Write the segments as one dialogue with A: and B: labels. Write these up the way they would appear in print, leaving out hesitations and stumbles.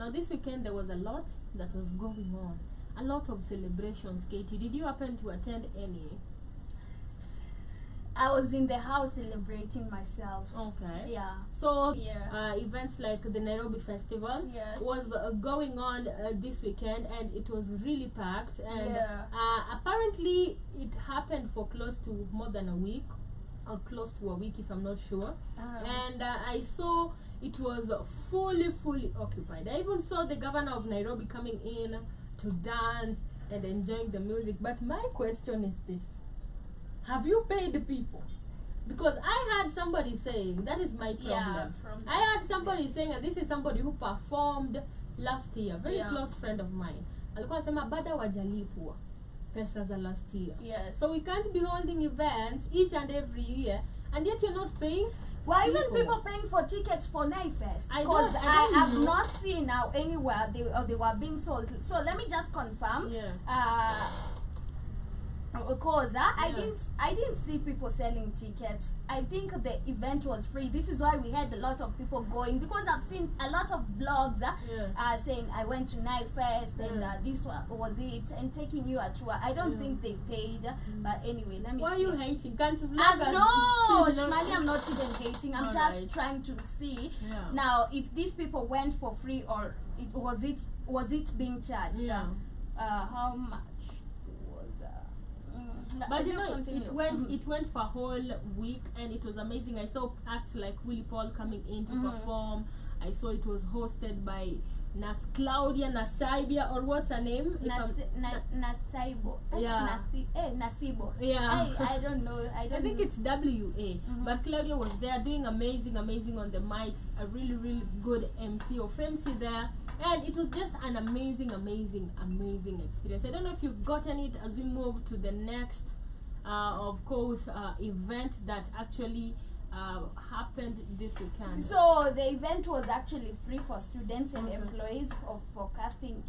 A: Now this weekend there was a lot that was going on, a lot of celebrations. Katie, did you happen to attend any?
B: I was in the house celebrating myself.
A: Okay.
B: Yeah.
A: So
B: Yeah.
A: events like the Nairobi Festival
B: Yes.
A: was going on this weekend, and it was really packed. And
B: Yeah.
A: apparently it happened for close to more than a week, or close to a week if I'm not sure. And I saw it was fully occupied. I even saw the governor of Nairobi coming in to dance and enjoying the music. But my question is this: have you paid the people? Because I heard somebody saying, that is my problem. I heard somebody saying, and this is somebody who performed last year, very close friend of mine. Alikuwa anasema bado wajalipwa pesa za last year.
B: Yes.
A: So we can't be holding events each and every year, and yet you're not paying.
B: Well, even people paying for tickets for Naifest,
A: I
B: because
A: don't
B: I have
A: know.
B: not seen now anywhere they were being sold. So let me just confirm. Because I didn't see people selling tickets. I think the event was free. This is why we had a lot of people going, because I've seen a lot of blogs saying I went to Naifest and this was it, and taking you a tour. I don't think they paid, but anyway, let me.
A: Why
B: see.
A: are you hating? Can't you
B: No, Shmani, I'm not even hating. I'm just
A: Alright.
B: trying to see
A: Yeah.
B: now if these people went for free or was it being charged?
A: Yeah.
B: How much was?
A: But
B: as
A: you know,
B: continue.
A: it went for a whole week, and it was amazing. I saw acts like Willie Paul coming in to perform. I saw it was hosted by Claudia Nasaibia, or what's her name?
B: Nasaibo.
A: Yeah.
B: Nasibo.
A: Yeah.
B: I don't know. I
A: think it's WA. But Claudia was there doing amazing on the mics. A really good MC there. And it was just an amazing experience. I don't know if you've gotten it as we move to the next, of course, event that actually happened this weekend.
B: So the event was actually free for students and employees of forecasting.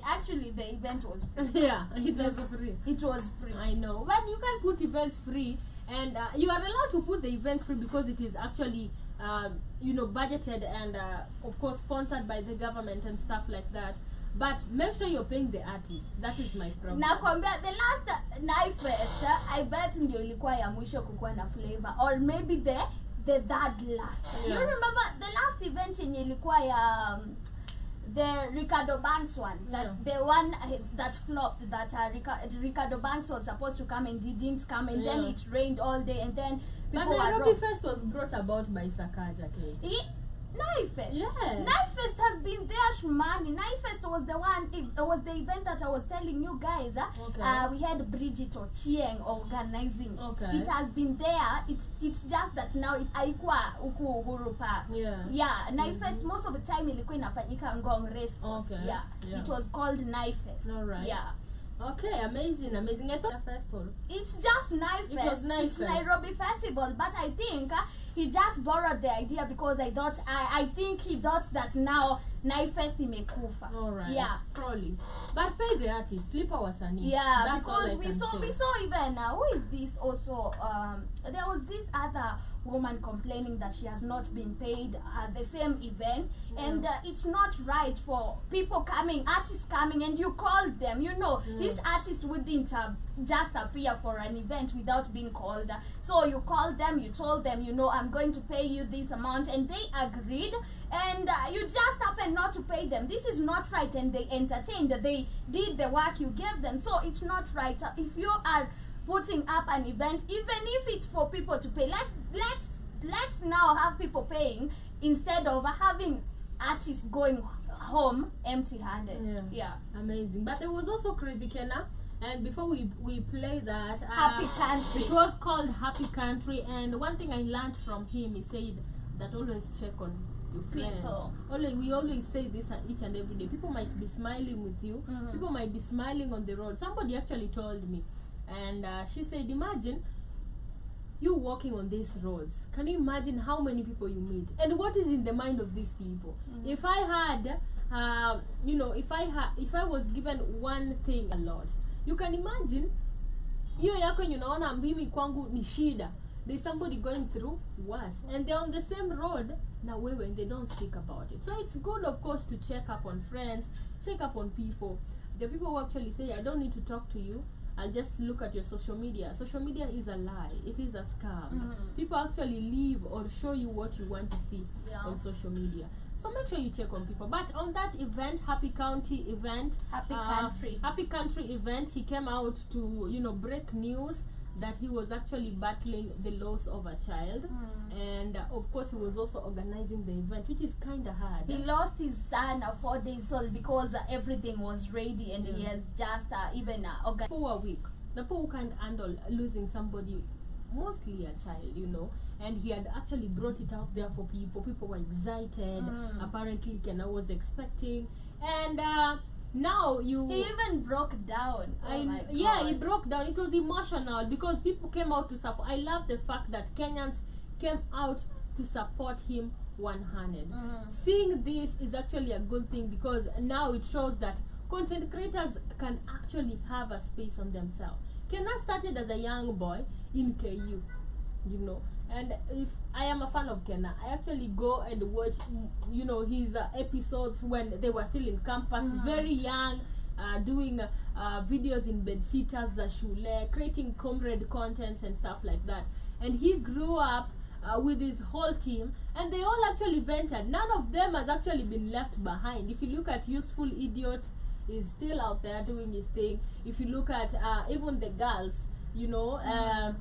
B: Actually, the event was free.
A: Yeah, it was free.
B: It was free.
A: I know, but you can put events free, and you are allowed to put the event free because it is actually budgeted and of course sponsored by the government and stuff like that. But make sure you're paying the artist. That is my problem.
B: Nakwambia, the last Naifest, I bet ndio ilikuwa ya mwisho kukuwa na flavor, or maybe the third last. You remember the last event yenye ilikuwa ya the Ricardo Banks one, the one that flopped, that Ricardo Banks was supposed to come and didn't come, and then it rained all day, and then people
A: but
B: were
A: Nairobi
B: robbed.
A: Fest was brought about by Sakaja, Kate.
B: Naifest.
A: Yes.
B: Naifest has been there, Shmani. Naifest was the one. It was the event that I was telling you guys. We had Bridget Ochieng organizing.
A: Okay.
B: It has been there. It's just that now it haikuwa huku Uhuru Park. Yeah. Naifest most of the time ilikuwa inafanyika Ngong Race Course. Yeah. It was called Naifest.
A: All right.
B: Yeah.
A: Okay, amazing. I thought festival.
B: It's just Naifest.
A: It was Naifest.
B: It's Nairobi Festival, but I think he just borrowed the idea because I think he thought that now Naifest imekufa.
A: All right.
B: Yeah.
A: Probably. But pay the artist. Sleep wasani.
B: Yeah,
A: that's
B: because we saw even who is this also? There was this other woman complaining that she has not been paid at the same event, and it's not right for artists coming, and you called them. This artist wouldn't just appear for an event without being called. So you called them, you told them, I'm going to pay you this amount, and they agreed, and you just happen not to pay them. This is not right, and they entertained. They did the work you gave them, so it's not right. If you are putting up an event, even if it's for people to pay, let's now have people paying instead of having artists going home empty-handed. Yeah.
A: Amazing. But there was also Crazy Kennar, and before we play that,
B: Happy Country.
A: It was called Happy Country, and one thing I learned from him, he said that always check on your friends. We always say this each and every day. People might be smiling with you. People might be smiling on the road. Somebody actually told me, and she said, imagine you walking on these roads. Can you imagine how many people you meet, and what is in the mind of these people? If I had if I was given one thing a lot, you can imagine hiyo yako yenye unaona mimi kwangu ni shida, there's somebody going through worse, and they're on the same road now when they don't speak about it. So it's good, of course, to check up on friends, check up on people. The people who actually say, I don't need to talk to you, I'll just look at your social media. Social media is a lie. It is a scam. People actually leave or show you what you want to see on social media. So make sure you check on people. But on that event, Happy Country event, Happy Country event, he came out to, you know, break news that he was actually battling the loss of a child, and of course he was also organizing the event, which is kind of hard.
B: He lost his son 4 days old because everything was ready, and he has just even
A: poor week. The poor can't handle losing somebody, mostly a child, you know, and he had actually brought it out there for people. People were excited. Apparently Kenna was expecting, and now
B: he even broke down.
A: Yeah, he broke down. It was emotional because people came out to support. I love the fact that Kenyans came out to support him one-handed. Seeing this is actually a good thing, because now it shows that content creators can actually have a space on themselves. Kenna started as a young boy in KU, you know, and if I am a fan of Kenna, I actually go and watch, you know, his episodes when they were still in campus, very young, doing videos in bedsitters, shule, creating comrade contents and stuff like that. And he grew up with his whole team, and they all actually ventured. None of them has actually been left behind. If you look at Useful Idiot, is still out there doing his thing. If you look at even the girls, you know, I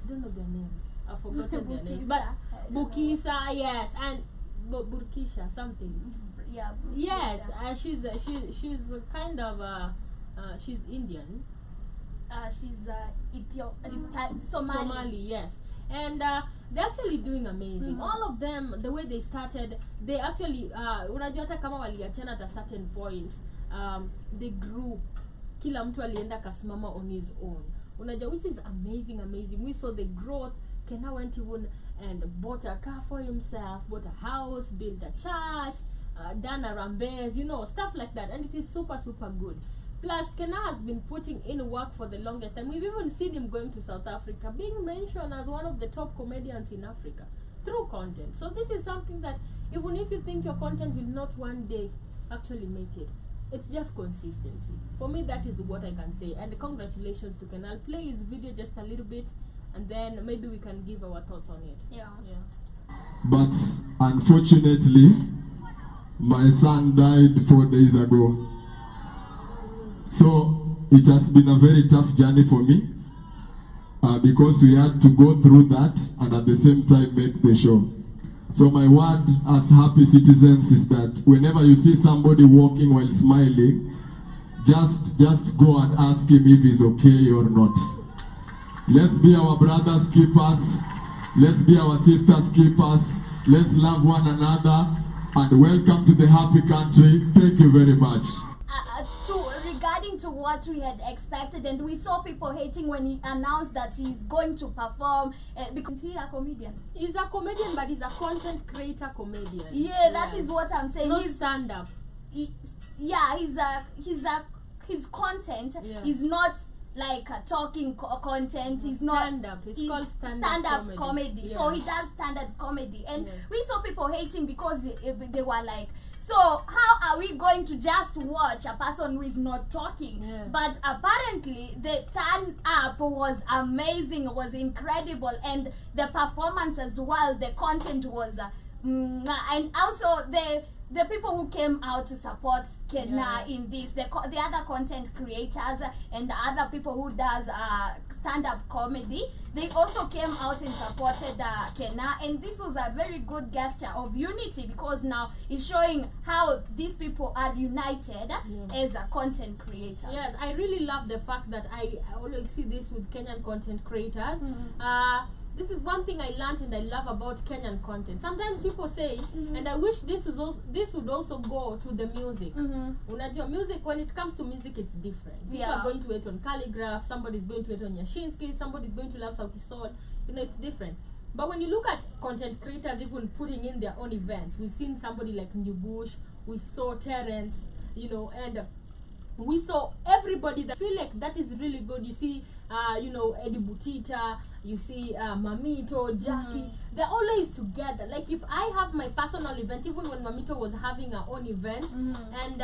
A: don't know their names. I've forgotten their names. But Bukisa, yes, and Burkisha, something.
B: Yeah. Burkisha.
A: Yes, she's kind of she's Indian.
B: She's
A: Somali, yes. And they're actually doing amazing. All of them, the way they started, they actually unajua hata kama waliachana at a certain point, they grew. Kila mtu alienda kasimama on his own. Unajua, which is amazing. We saw the growth. Kenna went even and bought a car for himself, bought a house, built a church, done a Rambes, you know, stuff like that. And it is super good. Plus, Kenna has been putting in work for the longest time. We've even seen him going to South Africa, being mentioned as one of the top comedians in Africa through content. So this is something that, even if you think your content will not one day actually make it, it's just consistency. For me, that is what I can say. And congratulations to Kenna. I'll play his video just a little bit, and then maybe we can give our thoughts on it.
B: Yeah.
C: But unfortunately, my son died 4 days ago. So it has been a very tough journey for me, because we had to go through that and at the same time make the show. So my word as happy citizens is that whenever you see somebody walking while smiling, just go and ask him if he's okay or not. Let's be our brothers' keepers. Let's be our sisters' keepers. Let's love one another. And welcome to the happy country. Thank you very much.
B: Regarding to what we had expected, and we saw people hating when he announced that he's going to perform, because he's a comedian.
A: He's a comedian, but he's a content creator comedian.
B: Yeah, that is what I'm saying.
A: Not stand-up.
B: His content is not like talking content. He's not
A: stand-up. It's called stand-up
B: comedy.
A: Yeah.
B: So he does stand-up comedy, and we saw people hating because they were like, so how are we going to just watch a person who is not talking? But apparently the turn up was amazing, was incredible, and the performance as well, the content was and also the people who came out to support Kenna in this, the other content creators and the other people who does stand-up comedy, they also came out and supported Kenna, and this was a very good gesture of unity, because now it's showing how these people are united as a content creators.
A: Yes, I really love the fact that I always see this with Kenyan content creators. This is one thing I learned and I love about Kenyan content. Sometimes people say, and I wish this would also go to the music. Unajua, music, when it comes to music, it's different. People are going to it on Calligraph, somebody's going to it on Yashinsky, somebody's going to love Sauti Sol. You know, it's different. But when you look at content creators even putting in their own events, we've seen somebody like New Bush, we saw Terrence, you know, and we saw everybody that feel like that is really good. You see, you know, Eddie Butita, you see Mamito, Jackie, they're always together. Like if I have my personal event, even when Mamito was having her own event, and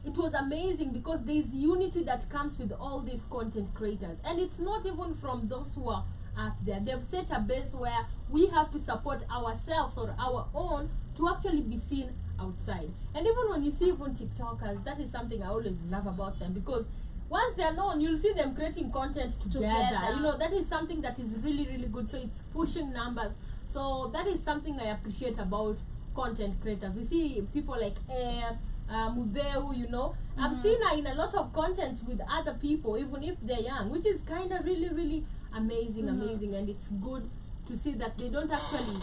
A: it was amazing because there's unity that comes with all these content creators, and it's not even from those who are up there. They've set a base where we have to support ourselves or our own to actually be seen outside. And even when you see even TikTokers, that is something I always love about them, because once they're known, you'll see them creating content together. You know, that is something that is really, really good. So it's pushing numbers. So that is something I appreciate about content creators. We see people like Mudeu, you know. I've seen her in a lot of contents with other people, even if they're young, which is kind of really, really amazing. And it's good to see that they don't actually,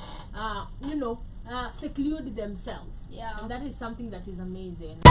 A: you know, seclude themselves.
B: Yeah.
A: And that is something that is amazing.